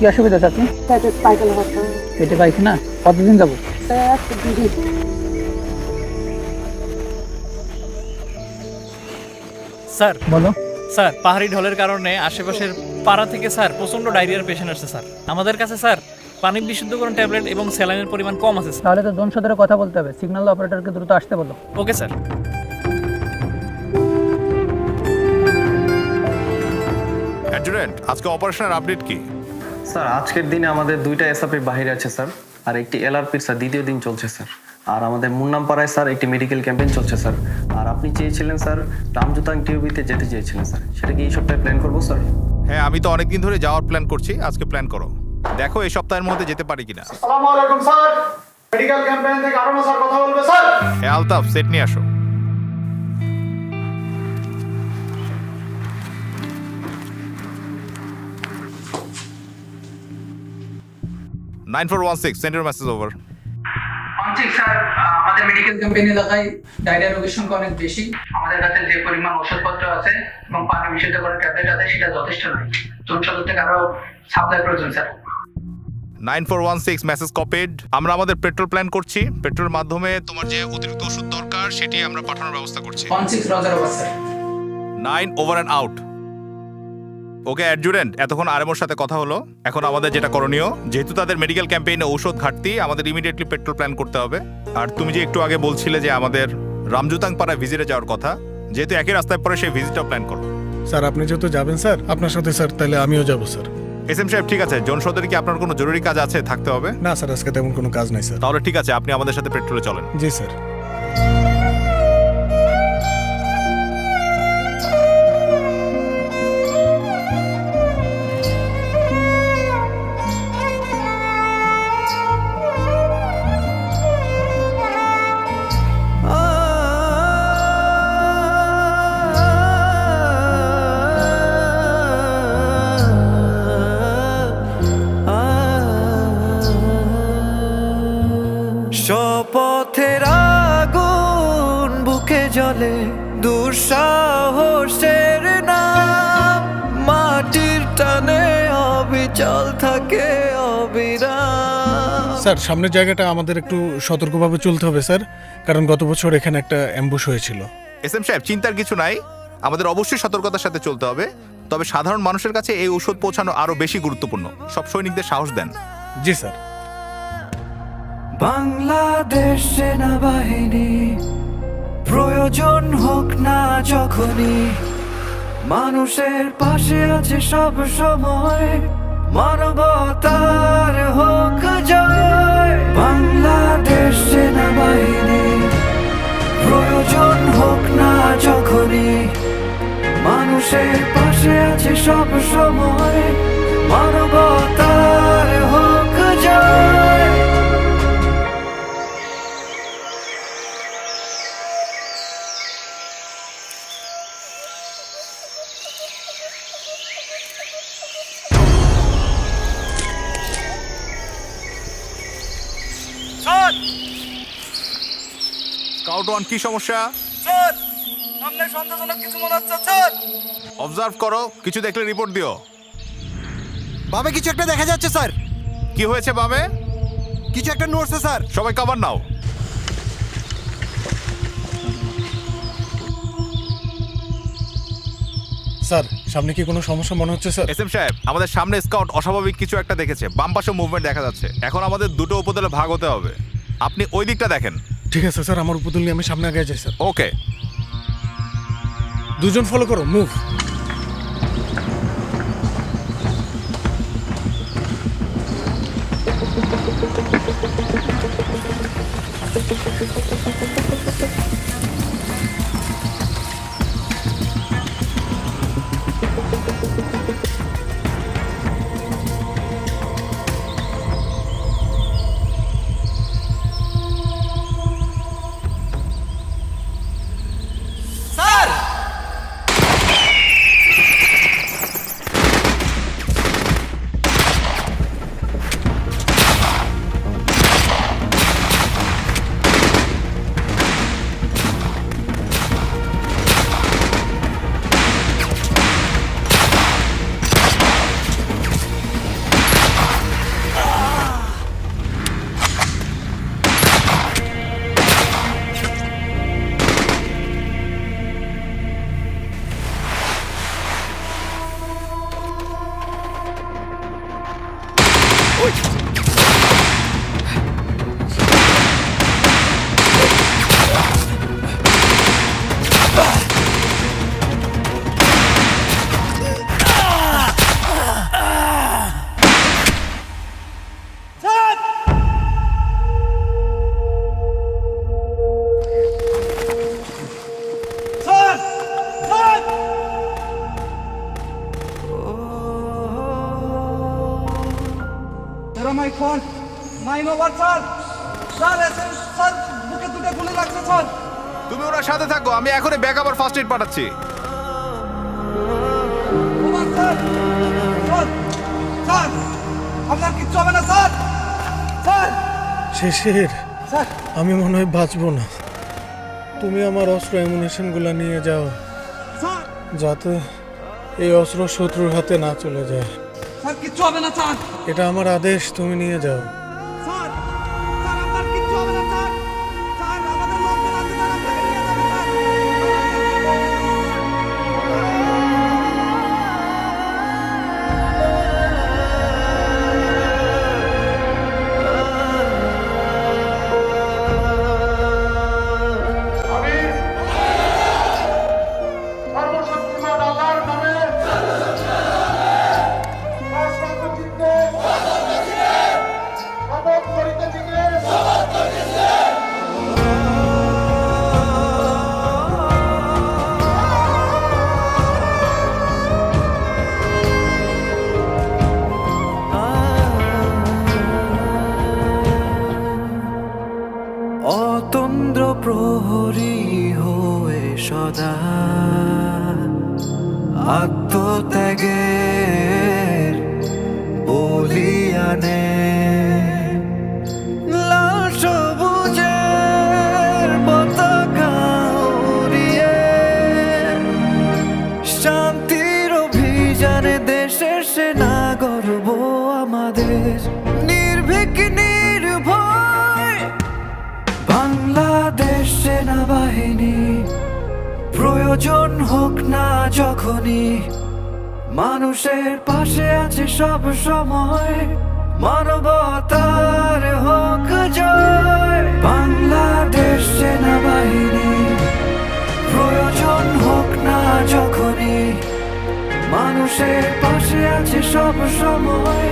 কি অসুবিধা চাচি? পেটে পায়খানা করতে হবে। পেটে পায়খানা? কতদিন যাবো? একটু দিদি স্যার বলো। স্যার পাহাড়ি ঢলের কারণে আশেপাশের পাড়া থেকে স্যার প্রচন্ড ডায়রিয়ার পেশেন্ট আসছে স্যার। আমাদের কাছে স্যার পানি বিশুদ্ধকরণ ট্যাবলেট এবং স্যালাইনের পরিমাণ কম আছে স্যার। তাহলে তো জন সদরে কথা বলতে হবে, সিগন্যাল অপারেটরকে দ্রুত আসতে বলো। Okay sir. অ্যাডজুটেন্ট, আজকে অপারেশনের আপডেট কি? স্যার আজকের দিনে আমাদের দুইটা এসআপি বাহিরে আছে স্যার, আর একটি এলআরপির স্যার দ্বিতীয় দিন চলছে স্যার। আর আমাদের মুন্নামপাড়ায় স্যার একটি মেডিকেল ক্যাম্পেইন চলছে স্যার। আর আপনি চেয়েছিলেন স্যার রামজুতাং টিউবিতে যেতে চেয়েছিলেন স্যার, সেটা কি এই সপ্তাহে প্ল্যান করবো স্যার? হ্যাঁ, আমি তো অনেকদিন ধরে যাওয়ার প্ল্যান করছি, আজকে প্ল্যান করো। দেখো এই সপ্তাহের মধ্যে যেতে পারি কিনা। আসসালামু আলাইকুম স্যার, মেডিকেল ক্যাম্পেইন থেকে আরোনা স্যার কথা বলবে স্যার। হ্যাঁ আলতাফ, সেট নিয়ে আসো। Nine 416 send your message over. Sir, আমাদের মেডিকেল ক্যাম্পেইন এলাকায় ডায়রিয়া রোগীর সংখ্যা অনেক বেশি। আমাদের কাছে যে পরিমাণ ওষুধপত্র আছে এবং পানি বিশুদ্ধকরণ ট্যাবলেট আছে সেটা যথেষ্ট নয়। জন সদর থেকে আরো সাপ্লাই প্রয়োজন স্যার। 9416 message copied. আমরা আমাদের পেট্রোল প্ল্যান করছি, পেট্রোলের মাধ্যমে তোমার যে অতিরিক্ত ওষুধ দরকার সেটি আমরা পাঠানোর ব্যবস্থা করছি। 16 Roger over sir. 9 over and out. Okay adjutant, এতক্ষণ আরএমওর সাথে কথা হলো। এখন আমাদের যেটা করণীয়, যেহেতু তাদের মেডিকেল ক্যাম্পেইনে ঔষধ ঘাটতি, আমাদের ইমিডিয়েটলি পেট্রোল প্ল্যান করতে হবে। আর তুমি যে একটু আগে বলছিলে যে আমাদের রামজুতাং পাড়া ভিজিটে যাওয়ার কথা, যেহেতু একই রাস্তায় পরে সেই ভিজিটটা প্ল্যান করো। স্যার আপনি যেহেতু যাবেন স্যার, আপনার সাথে স্যার তাহলে আমিও যাব স্যার। এসএম সাহেব ঠিক আছে, জন সদরে কি আপনার কোনো জরুরি কাজ আছে, থাকতে হবে? না স্যার, আজকে তেমন কোনো কাজ নাই স্যার। তাহলে ঠিক আছে, আপনি আমাদের সাথে পেট্রোলে চলেন। জি স্যার। শপথের আগুন বুকে জ্বলে, দুঃসাহসের নাম, মাটির টানে অবিচল থাকে অবিরাম। স্যার সামনের জায়গাটা আমাদের একটু সতর্কভাবে চলতে হবে স্যার, কারণ গত বছর এখানে একটা অ্যাম্বুশ হয়েছিল। এসএম সাহেব চিন্তার কিছু নাই, আমাদের অবশ্যই সতর্কতার সাথে চলতে হবে। তবে সাধারণ মানুষের কাছে এই ঔষধ পৌঁছানো আরো বেশি গুরুত্বপূর্ণ। সব সৈনিকদের সাহস দেন। জি স্যার। বাংলাদেশ সেনাবাহিনী প্রয়োজন হোক না যখনই, মানুষের পাশে আছে সব সময়, মানবতার হোক জয়। বাংলাদেশ সেনাবাহিনী প্রয়োজন হোক না যখনই, মানুষের পাশে আছে সব সময়, মানবতার হোক জয়। স্কাউট ওয়ান, কি সমস্যা? স্যার সামনে সন্দেহজনক কিছু মনে হচ্ছে স্যার। অবজার্ভ করো, কিছু দেখলে রিপোর্ট দিও। বামে কিছু একটা দেখা যাচ্ছে স্যার। কি হয়েছে বামে? কিছু একটা নড়ছে স্যার। সবাই কভার নাও। স্যার সামনে কি কোনো সমস্যা মনে হচ্ছে স্যার? এসএম সাহেব, আমাদের সামনে স্কাউট অস্বাভাবিক কিছু একটা দেখেছে, বাম পাশে মুভমেন্ট দেখা যাচ্ছে। এখন আমাদের দুটো উপদলে ভাগ হতে হবে, আপনি ওই দিকটা দেখেন। ঠিক আছে স্যার, আমার উপদল নিয়ে আমি সামনে আগে যাই স্যার। ওকে। দুজন ফলো করো, মুভ। স্যার স্যার এরা my phone 9 over sir sir sir বুকে দুটো গুলি লাগছে স্যার তুমি ওনার সাথে থাকো, আমি এখনই ব্যাকআপ আর ফার্স্ট এড পাঠাচ্ছি। ওভার স্যার স্যার স্যার আপনার কিচ্ছু হবে না স্যার স্যার শেষের স্যার আমি মনে হয় বাঁচবো না। তুমি আমার অস্ত্র অ্যামুনেশনগুলো নিয়ে যাও, স্যার যাতে এই অস্ত্র শত্রুর হাতে না চলে যায়। স্যার কিচ্ছু হবে না স্যার এটা আমার আদেশ, তুমি নিয়ে যাও। স্যার স্যার আপনার কিচ্ছু হবে না স্যার স্যার আমাদের লোকজন আছে স্যার আপনাকে নিয়ে যাবে স্যার আমি সর্বশক্তিমান আল্লাহর নামে শাসক চিত্তে শপথ করিতেছি যে অতন্দ্র প্রহরী হয়ে সদা আত্মত্যাগের বলিয়ানে লাল সবুজের পতাকা উড়িয়ে শান্তির অভিযানে দেশের সেনা গর্ব আমাদের নির্ভীক নির্ভয় বাংলাদেশ সেনাবাহিনী প্রয়োজন হোক না যখনই মানুষের পাশে আছে সব সময় মানবতার হোক জয় বাংলাদেশ সেনাবাহিনী প্রয়োজন হোক না যখনই মানুষের পাশে আছে সব সময়